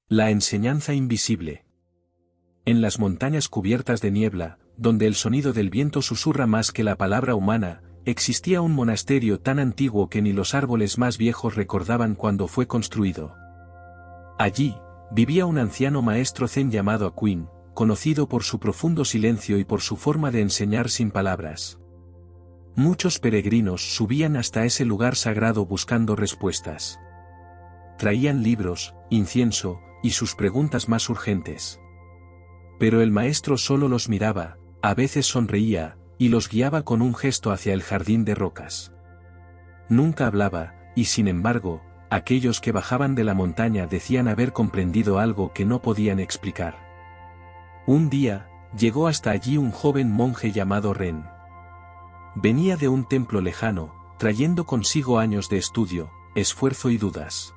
La enseñanza invisible. En las montañas cubiertas de niebla, donde el sonido del viento susurra más que la palabra humana, existía un monasterio tan antiguo que ni los árboles más viejos recordaban cuando fue construido. Allí, vivía un anciano maestro zen llamado Aquin, conocido por su profundo silencio y por su forma de enseñar sin palabras. Muchos peregrinos subían hasta ese lugar sagrado buscando respuestas. Traían libros, incienso, y sus preguntas más urgentes. Pero el maestro solo los miraba, a veces sonreía, y los guiaba con un gesto hacia el jardín de rocas. Nunca hablaba, y sin embargo, aquellos que bajaban de la montaña decían haber comprendido algo que no podían explicar. Un día, llegó hasta allí un joven monje llamado Ren. Venía de un templo lejano, trayendo consigo años de estudio, esfuerzo y dudas.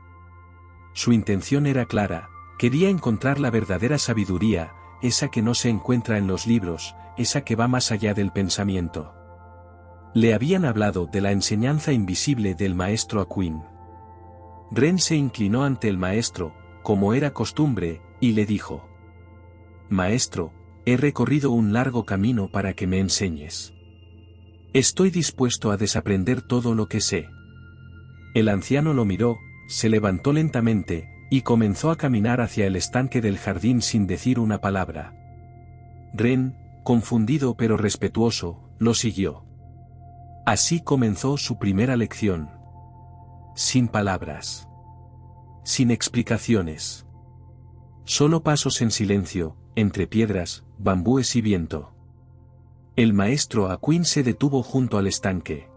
Su intención era clara, quería encontrar la verdadera sabiduría, esa que no se encuentra en los libros, esa que va más allá del pensamiento. Le habían hablado de la enseñanza invisible del maestro Aquin. Ren se inclinó ante el maestro, como era costumbre, y le dijo: «Maestro, he recorrido un largo camino para que me enseñes. Estoy dispuesto a desaprender todo lo que sé». El anciano lo miró, se levantó lentamente, y comenzó a caminar hacia el estanque del jardín sin decir una palabra. Ren, confundido pero respetuoso, lo siguió. Así comenzó su primera lección. Sin palabras. Sin explicaciones. Solo pasos en silencio, entre piedras, bambúes y viento. El maestro Aquin se detuvo junto al estanque.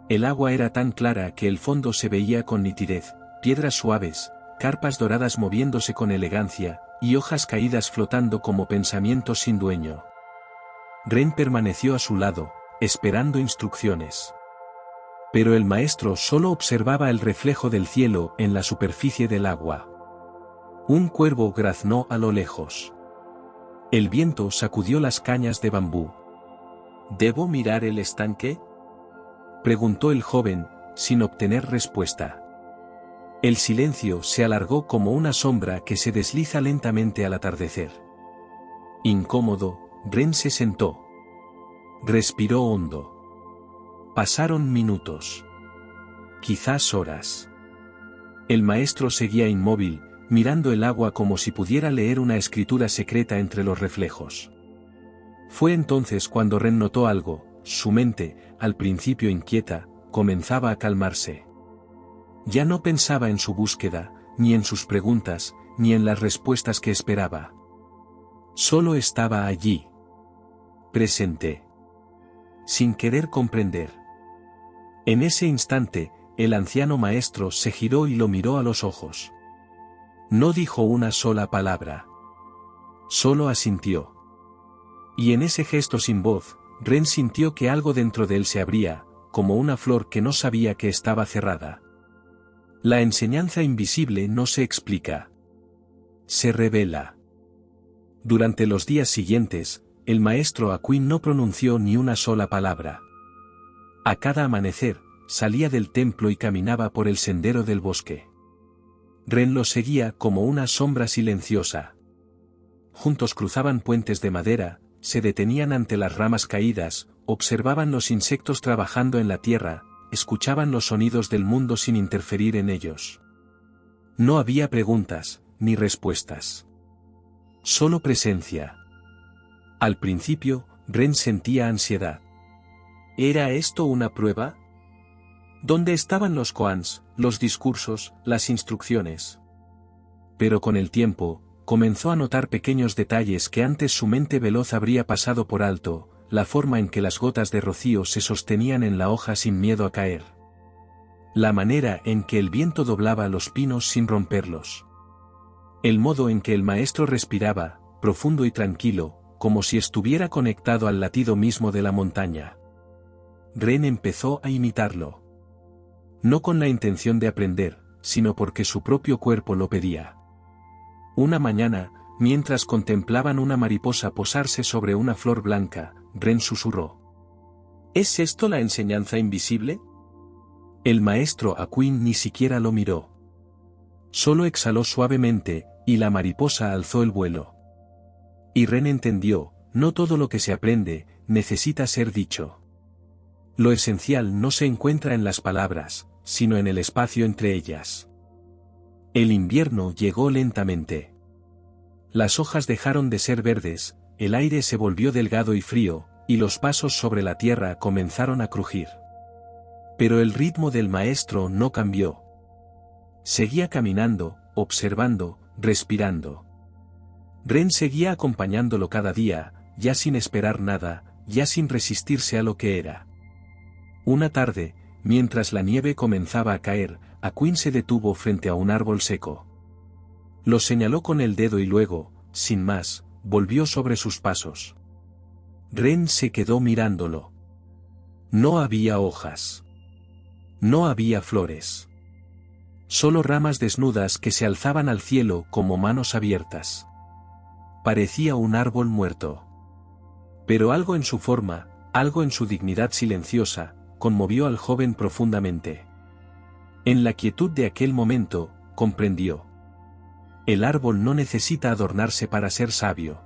El agua era tan clara que el fondo se veía con nitidez, piedras suaves, carpas doradas moviéndose con elegancia, y hojas caídas flotando como pensamientos sin dueño. Ren permaneció a su lado, esperando instrucciones. Pero el maestro solo observaba el reflejo del cielo en la superficie del agua. Un cuervo graznó a lo lejos. El viento sacudió las cañas de bambú. ¿Debo mirar el estanque?, preguntó el joven, sin obtener respuesta. El silencio se alargó como una sombra que se desliza lentamente al atardecer. Incómodo, Ren se sentó. Respiró hondo. Pasaron minutos. Quizás horas. El maestro seguía inmóvil, mirando el agua como si pudiera leer una escritura secreta entre los reflejos. Fue entonces cuando Ren notó algo. Su mente, al principio inquieta, comenzaba a calmarse. Ya no pensaba en su búsqueda, ni en sus preguntas, ni en las respuestas que esperaba. Solo estaba allí. Presente. Sin querer comprender. En ese instante, el anciano maestro se giró y lo miró a los ojos. No dijo una sola palabra. Solo asintió. Y en ese gesto sin voz, Ren sintió que algo dentro de él se abría, como una flor que no sabía que estaba cerrada. La enseñanza invisible no se explica. Se revela. Durante los días siguientes, el maestro Aquin no pronunció ni una sola palabra. A cada amanecer, salía del templo y caminaba por el sendero del bosque. Ren lo seguía como una sombra silenciosa. Juntos cruzaban puentes de madera, se detenían ante las ramas caídas, observaban los insectos trabajando en la tierra, escuchaban los sonidos del mundo sin interferir en ellos. No había preguntas, ni respuestas. Solo presencia. Al principio, Ren sentía ansiedad. ¿Era esto una prueba? ¿Dónde estaban los koans, los discursos, las instrucciones? Pero con el tiempo, comenzó a notar pequeños detalles que antes su mente veloz habría pasado por alto, la forma en que las gotas de rocío se sostenían en la hoja sin miedo a caer. La manera en que el viento doblaba los pinos sin romperlos. El modo en que el maestro respiraba, profundo y tranquilo, como si estuviera conectado al latido mismo de la montaña. Ren empezó a imitarlo. No con la intención de aprender, sino porque su propio cuerpo lo pedía. Una mañana, mientras contemplaban una mariposa posarse sobre una flor blanca, Ren susurró: ¿Es esto la enseñanza invisible? El maestro Aquin ni siquiera lo miró. Solo exhaló suavemente, y la mariposa alzó el vuelo. Y Ren entendió, no todo lo que se aprende, necesita ser dicho. Lo esencial no se encuentra en las palabras, sino en el espacio entre ellas. El invierno llegó lentamente. Las hojas dejaron de ser verdes, el aire se volvió delgado y frío, y los pasos sobre la tierra comenzaron a crujir. Pero el ritmo del maestro no cambió. Seguía caminando, observando, respirando. Ren seguía acompañándolo cada día, ya sin esperar nada, ya sin resistirse a lo que era. Una tarde, mientras la nieve comenzaba a caer, Aquín se detuvo frente a un árbol seco. Lo señaló con el dedo y luego, sin más, volvió sobre sus pasos. Ren se quedó mirándolo. No había hojas. No había flores. Solo ramas desnudas que se alzaban al cielo como manos abiertas. Parecía un árbol muerto. Pero algo en su forma, algo en su dignidad silenciosa, conmovió al joven profundamente. En la quietud de aquel momento, comprendió. El árbol no necesita adornarse para ser sabio.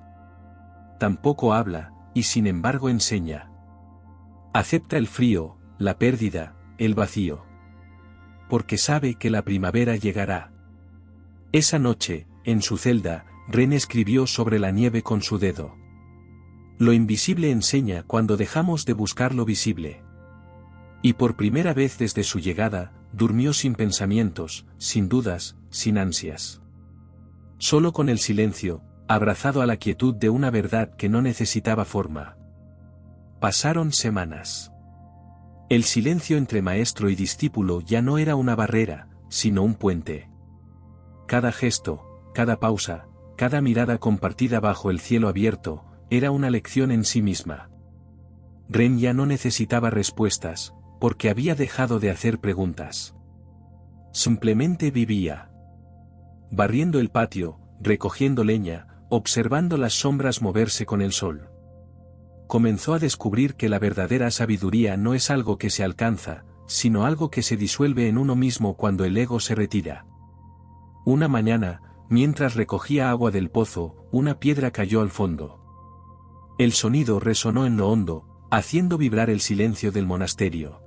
Tampoco habla, y sin embargo enseña. Acepta el frío, la pérdida, el vacío. Porque sabe que la primavera llegará. Esa noche, en su celda, Ren escribió sobre la nieve con su dedo. Lo invisible enseña cuando dejamos de buscar lo visible. Y por primera vez desde su llegada, durmió sin pensamientos, sin dudas, sin ansias. Solo con el silencio, abrazado a la quietud de una verdad que no necesitaba forma. Pasaron semanas. El silencio entre maestro y discípulo ya no era una barrera, sino un puente. Cada gesto, cada pausa, cada mirada compartida bajo el cielo abierto, era una lección en sí misma. Ren ya no necesitaba respuestas, porque había dejado de hacer preguntas. Simplemente vivía. Barriendo el patio, recogiendo leña, observando las sombras moverse con el sol. Comenzó a descubrir que la verdadera sabiduría no es algo que se alcanza, sino algo que se disuelve en uno mismo cuando el ego se retira. Una mañana, mientras recogía agua del pozo, una piedra cayó al fondo. El sonido resonó en lo hondo, haciendo vibrar el silencio del monasterio.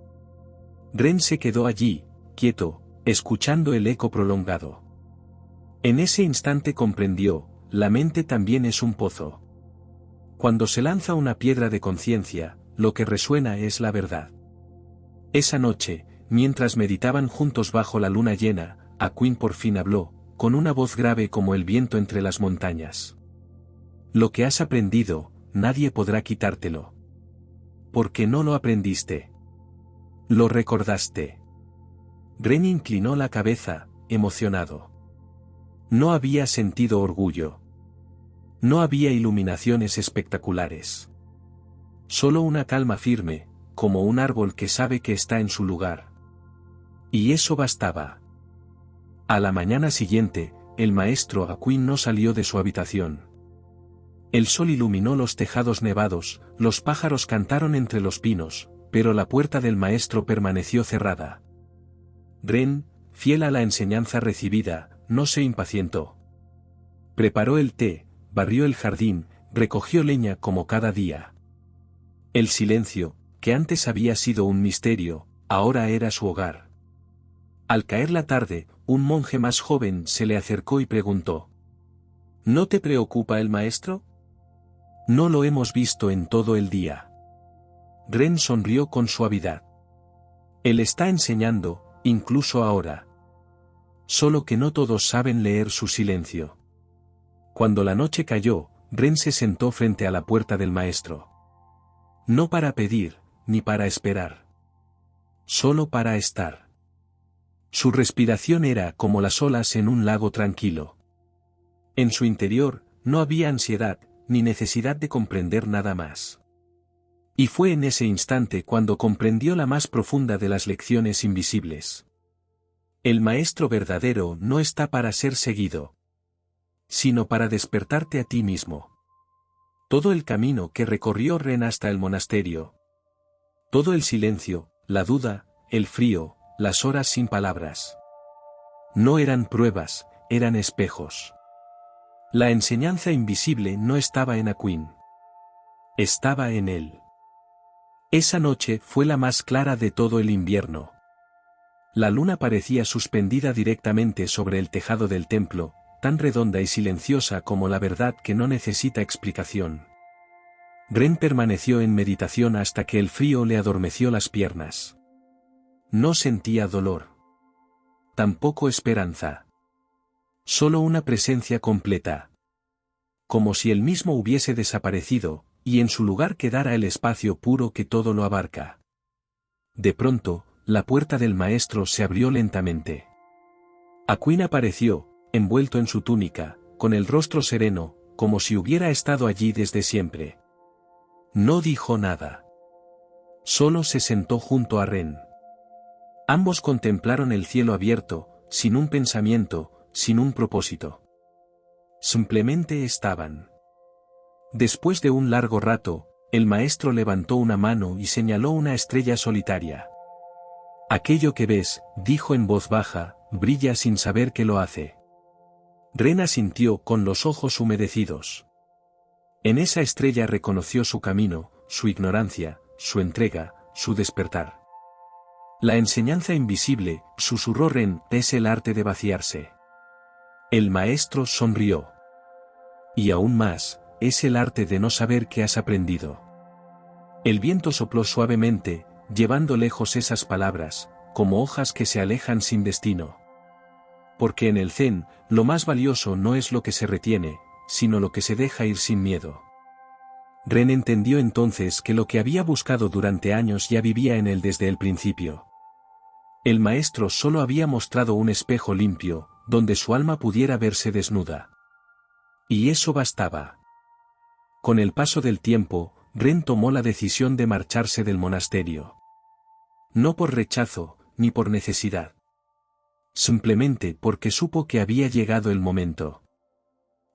Ren se quedó allí, quieto, escuchando el eco prolongado. En ese instante comprendió, la mente también es un pozo. Cuando se lanza una piedra de conciencia, lo que resuena es la verdad. Esa noche, mientras meditaban juntos bajo la luna llena, Aquín por fin habló, con una voz grave como el viento entre las montañas. Lo que has aprendido, nadie podrá quitártelo. Porque no lo aprendiste. Lo recordaste. Ren inclinó la cabeza, emocionado. No había sentido orgullo. No había iluminaciones espectaculares. Solo una calma firme, como un árbol que sabe que está en su lugar. Y eso bastaba. A la mañana siguiente, el maestro Aquín no salió de su habitación. El sol iluminó los tejados nevados, los pájaros cantaron entre los pinos, pero la puerta del maestro permaneció cerrada. Ren, fiel a la enseñanza recibida, no se impacientó. Preparó el té, barrió el jardín, recogió leña como cada día. El silencio, que antes había sido un misterio, ahora era su hogar. Al caer la tarde, un monje más joven se le acercó y preguntó: ¿No te preocupa el maestro? No lo hemos visto en todo el día. Ren sonrió con suavidad. Él está enseñando, incluso ahora. Solo que no todos saben leer su silencio. Cuando la noche cayó, Ren se sentó frente a la puerta del maestro. No para pedir, ni para esperar. Solo para estar. Su respiración era como las olas en un lago tranquilo. En su interior, no había ansiedad, ni necesidad de comprender nada más. Y fue en ese instante cuando comprendió la más profunda de las lecciones invisibles. El maestro verdadero no está para ser seguido, sino para despertarte a ti mismo. Todo el camino que recorrió Ren hasta el monasterio. Todo el silencio, la duda, el frío, las horas sin palabras. No eran pruebas, eran espejos. La enseñanza invisible no estaba en Aquin. Estaba en él. Esa noche fue la más clara de todo el invierno. La luna parecía suspendida directamente sobre el tejado del templo, tan redonda y silenciosa como la verdad que no necesita explicación. Ren permaneció en meditación hasta que el frío le adormeció las piernas. No sentía dolor. Tampoco esperanza. Solo una presencia completa. Como si él mismo hubiese desaparecido, y en su lugar quedara el espacio puro que todo lo abarca. De pronto, la puerta del maestro se abrió lentamente. Aquin apareció, envuelto en su túnica, con el rostro sereno, como si hubiera estado allí desde siempre. No dijo nada. Solo se sentó junto a Ren. Ambos contemplaron el cielo abierto, sin un pensamiento, sin un propósito. Simplemente estaban. Después de un largo rato, el maestro levantó una mano y señaló una estrella solitaria. Aquello que ves, dijo en voz baja, brilla sin saber que lo hace. Ren asintió con los ojos humedecidos. En esa estrella reconoció su camino, su ignorancia, su entrega, su despertar. La enseñanza invisible, susurró Ren, es el arte de vaciarse. El maestro sonrió. Y aún más, es el arte de no saber qué has aprendido. El viento sopló suavemente, llevando lejos esas palabras, como hojas que se alejan sin destino. Porque en el Zen, lo más valioso no es lo que se retiene, sino lo que se deja ir sin miedo. Ren entendió entonces que lo que había buscado durante años ya vivía en él desde el principio. El maestro solo había mostrado un espejo limpio, donde su alma pudiera verse desnuda. Y eso bastaba. Con el paso del tiempo, Ren tomó la decisión de marcharse del monasterio. No por rechazo, ni por necesidad. Simplemente porque supo que había llegado el momento.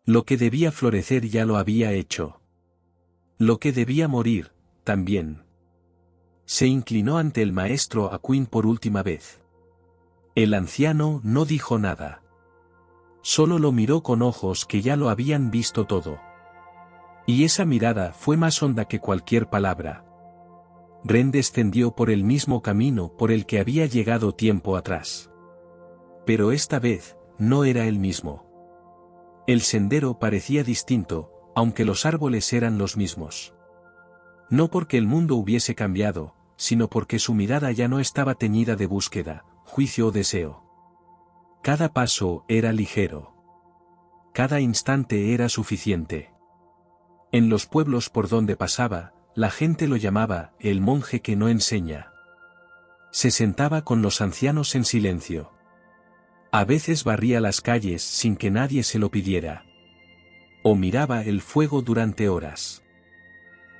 Lo que debía florecer ya lo había hecho. Lo que debía morir, también. Se inclinó ante el maestro Aquin por última vez. El anciano no dijo nada. Solo lo miró con ojos que ya lo habían visto todo. Y esa mirada fue más honda que cualquier palabra. Ren descendió por el mismo camino por el que había llegado tiempo atrás. Pero esta vez, no era el mismo. El sendero parecía distinto, aunque los árboles eran los mismos. No porque el mundo hubiese cambiado, sino porque su mirada ya no estaba teñida de búsqueda, juicio o deseo. Cada paso era ligero. Cada instante era suficiente. En los pueblos por donde pasaba, la gente lo llamaba el monje que no enseña. Se sentaba con los ancianos en silencio. A veces barría las calles sin que nadie se lo pidiera. O miraba el fuego durante horas.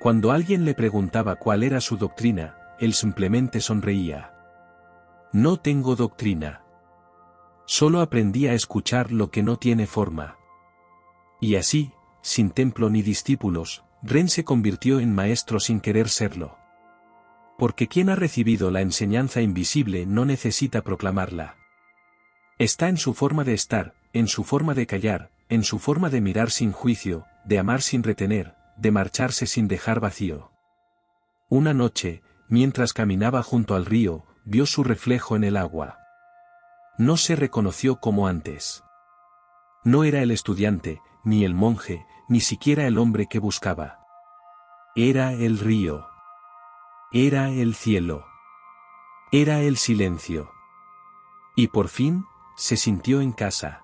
Cuando alguien le preguntaba cuál era su doctrina, él simplemente sonreía. No tengo doctrina. Solo aprendí a escuchar lo que no tiene forma. Y así, sin templo ni discípulos, Ren se convirtió en maestro sin querer serlo. Porque quien ha recibido la enseñanza invisible no necesita proclamarla. Está en su forma de estar, en su forma de callar, en su forma de mirar sin juicio, de amar sin retener, de marcharse sin dejar vacío. Una noche, mientras caminaba junto al río, vio su reflejo en el agua. No se reconoció como antes. No era el estudiante, ni el monje, ni siquiera el hombre que buscaba. Era el río. Era el cielo. Era el silencio. Y por fin, se sintió en casa.